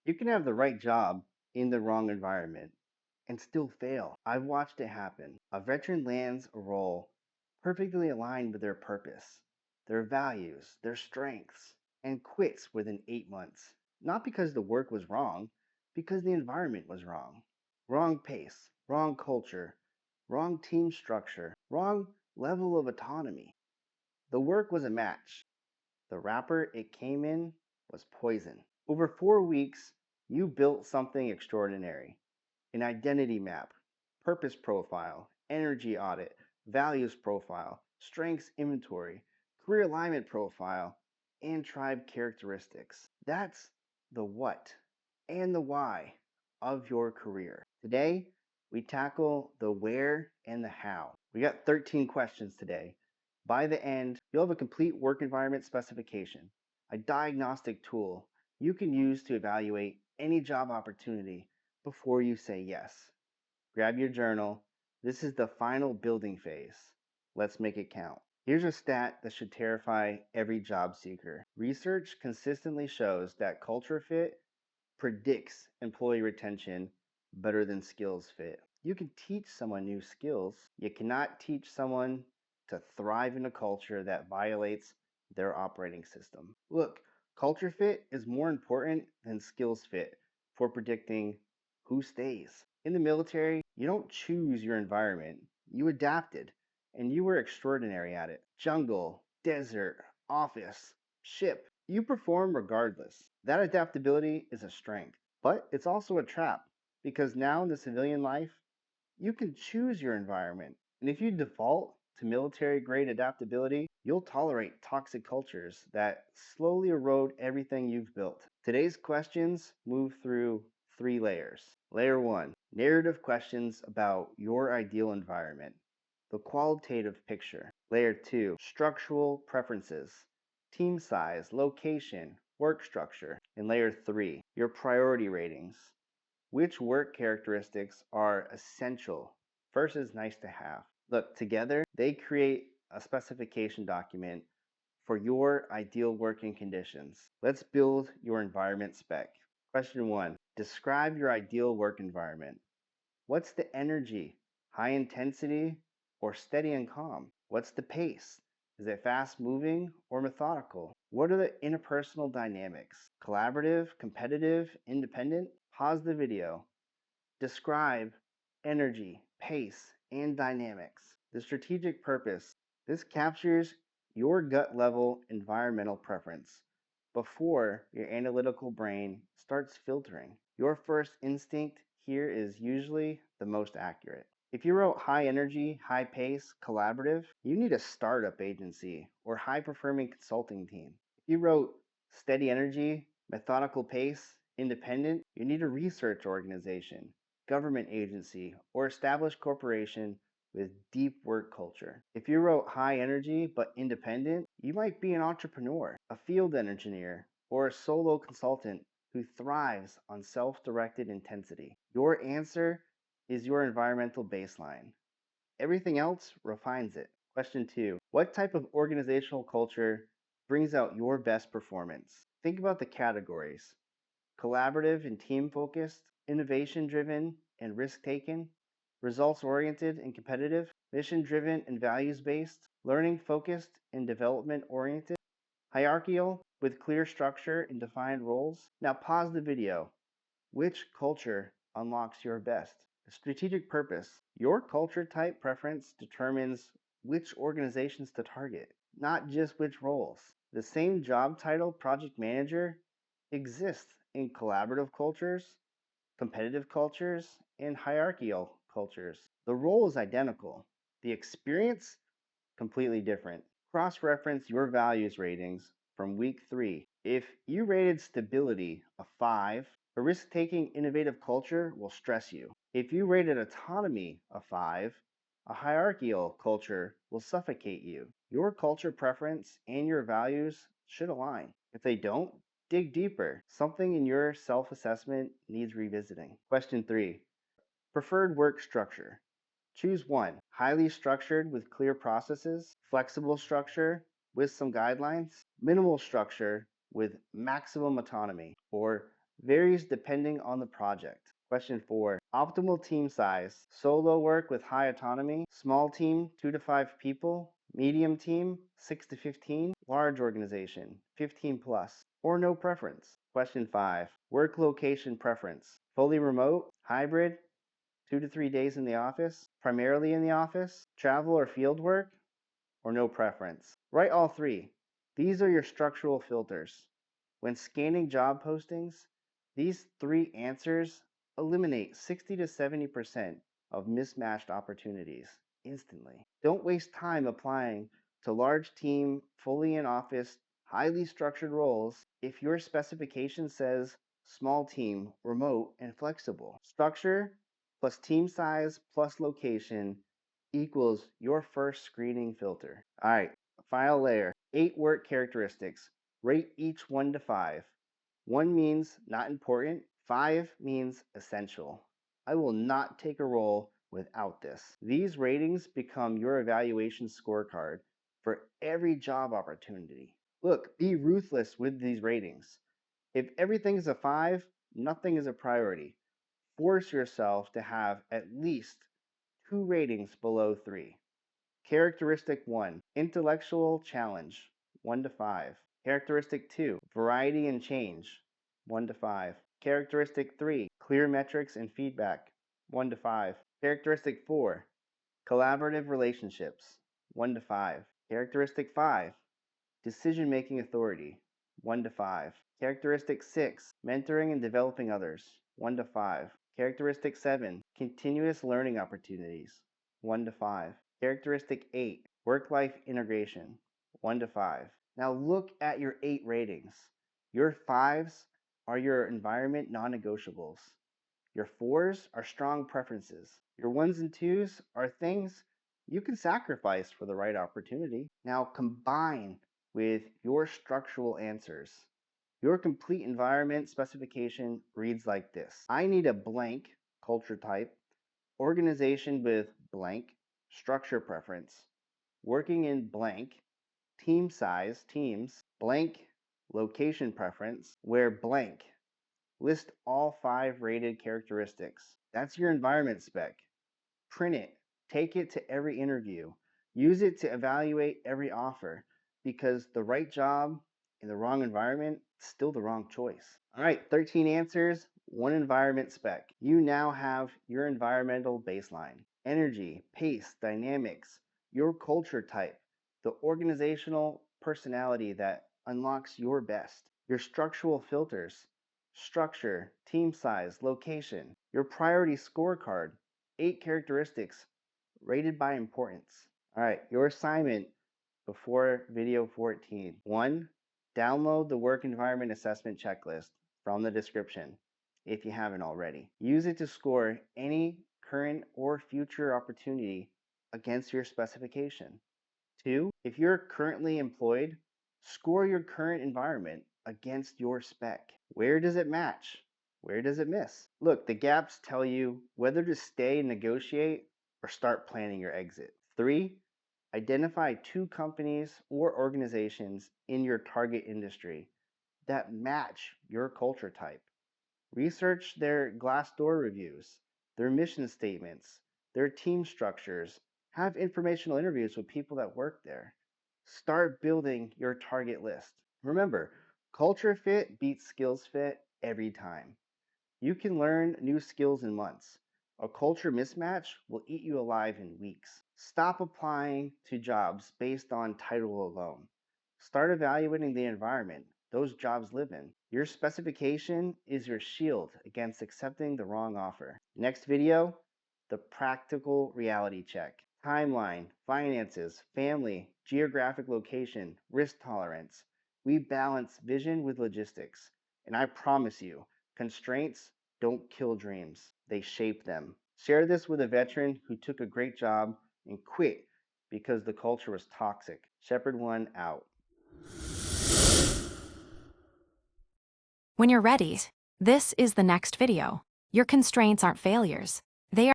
You can have the right job in the wrong environment and still fail. I've watched it happen. A veteran lands a role perfectly aligned with their purpose, their values, their strengths, and quits within 8 months. Not because the work was wrong, because the environment was wrong. Wrong pace, wrong culture, wrong team structure, wrong level of autonomy. The work was a match. The wrapper it came in was poison. Over 4 weeks, you built something extraordinary: an identity map, purpose profile, energy audit, values profile, strengths inventory, career alignment profile, and tribe characteristics. That's the what and the why of your career. Today, we tackle the where and the how. We got 13 questions today. By the end, you'll have a complete work environment specification, a diagnostic tool you can use to evaluate any job opportunity before you say yes. Grab your journal. This is the final building phase. Let's make it count. Here's a stat that should terrify every job seeker. Research consistently shows that culture fit predicts employee retention better than skills fit. You can teach someone new skills. You cannot teach someone to thrive in a culture that violates their operating system. Look, culture fit is more important than skills fit for predicting who stays. In the military, you don't choose your environment. You adapted, and you were extraordinary at it. Jungle, desert, office, ship. You perform regardless. That adaptability is a strength, but it's also a trap because now in the civilian life, you can choose your environment. And if you default to military grade adaptability, you'll tolerate toxic cultures that slowly erode everything you've built. Today's questions move through 3 layers. Layer 1, narrative questions about your ideal environment, the qualitative picture. Layer 2, structural preferences, team size, location, work structure. And layer 3, your priority ratings. Which work characteristics are essential versus nice to have? Look, together they create a specification document for your ideal working conditions. Let's build your environment spec. Question 1, describe your ideal work environment. What's the energy? High intensity or steady and calm? What's the pace? Is it fast moving or methodical? What are the interpersonal dynamics? Collaborative, competitive, independent? Pause the video. Describe energy, pace, and dynamics. The strategic purpose. This captures your gut level environmental preference before your analytical brain starts filtering. Your first instinct here is usually the most accurate. If you wrote high energy, high pace, collaborative, you need a startup agency or high performing consulting team. If you wrote steady energy, methodical pace, independent, you need a research organization, government agency, or established corporation with deep work culture. If you wrote high energy but independent, you might be an entrepreneur, a field engineer, or a solo consultant who thrives on self-directed intensity. Your answer is your environmental baseline. Everything else refines it. Question 2, what type of organizational culture brings out your best performance? Think about the categories: collaborative and team focused, innovation driven and risk taken, results oriented and competitive, mission driven and values based, learning focused and development oriented, hierarchical with clear structure and defined roles. Now pause the video. Which culture unlocks your best? The strategic purpose. Your culture type preference determines which organizations to target, not just which roles. The same job title, project manager, exists in collaborative cultures, competitive cultures, and hierarchical cultures. The role is identical. The experience, completely different. Cross-reference your values ratings from week 3. If you rated stability a 5, a risk-taking innovative culture will stress you. If you rated autonomy a 5, a hierarchical culture will suffocate you. Your culture preference and your values should align. If they don't, dig deeper. Something in your self-assessment needs revisiting. Question 3, preferred work structure. Choose one: highly structured with clear processes, flexible structure with some guidelines, minimal structure with maximum autonomy, or Varies depending on the project. Question 4. Optimal team size. Solo work with high autonomy. Small team, 2 to 5 people. Medium team, 6 to 15. Large organization, 15 plus. Or no preference. Question 5. Work location preference. Fully remote, hybrid, 2 to 3 days in the office, primarily in the office, travel or field work, or no preference. Write all three. These are your structural filters. When scanning job postings, these three answers eliminate 60 to 70% of mismatched opportunities instantly. Don't waste time applying to large team, fully in office, highly structured roles if your specification says small team, remote, and flexible. Structure plus team size plus location equals your first screening filter. All right, final layer. 8 work characteristics. Rate each 1 to 5. 1 means not important, 5 means essential. I will not take a role without this. These ratings become your evaluation scorecard for every job opportunity. Look, be ruthless with these ratings. If everything is a 5, nothing is a priority. Force yourself to have at least 2 ratings below 3. Characteristic 1, intellectual challenge, 1 to 5. Characteristic 2, variety and change, 1 to 5. Characteristic 3, clear metrics and feedback, 1 to 5. Characteristic 4, collaborative relationships, 1 to 5. Characteristic 5, decision-making authority, 1 to 5. Characteristic 6, mentoring and developing others, 1 to 5. Characteristic 7, continuous learning opportunities, 1 to 5. Characteristic 8, work-life integration, 1 to 5. Now look at your 8 ratings. Your 5s are your environment non-negotiables. Your 4s are strong preferences. Your 1s and 2s are things you can sacrifice for the right opportunity. Now combine with your structural answers. Your complete environment specification reads like this. I need a blank culture type, organization with blank, structure preference, working in blank, team size, teams, blank, location preference, where blank. List all 5 rated characteristics. That's your environment spec. Print it. Take it to every interview. Use it to evaluate every offer because the right job in the wrong environment is still the wrong choice. All right, 13 answers, 1 environment spec. You now have your environmental baseline. Energy, pace, dynamics, your culture type, the organizational personality that unlocks your best, your structural filters, structure, team size, location, your priority scorecard, 8 characteristics rated by importance. All right, your assignment before video 14. 1. Download the work environment assessment checklist from the description if you haven't already. Use it to score any current or future opportunity against your specification. 2. If you're currently employed, score your current environment against your spec. Where does it match? Where does it miss? Look, the gaps tell you whether to stay and negotiate or start planning your exit. 3. Identify 2 companies or organizations in your target industry that match your culture type. Research their Glassdoor reviews, their mission statements, their team structures. Have informational interviews with people that work there. Start building your target list. Remember, culture fit beats skills fit every time. You can learn new skills in months. A culture mismatch will eat you alive in weeks. Stop applying to jobs based on title alone. Start evaluating the environment those jobs live in. Your specification is your shield against accepting the wrong offer. Next video, the practical reality check. Timeline, finances, family, geographic location, risk tolerance. We balance vision with logistics. And I promise you, constraints don't kill dreams, they shape them. Share this with a veteran who took a great job and quit because the culture was toxic. Shepherd 1 out. When you're ready, this is the next video. Your constraints aren't failures,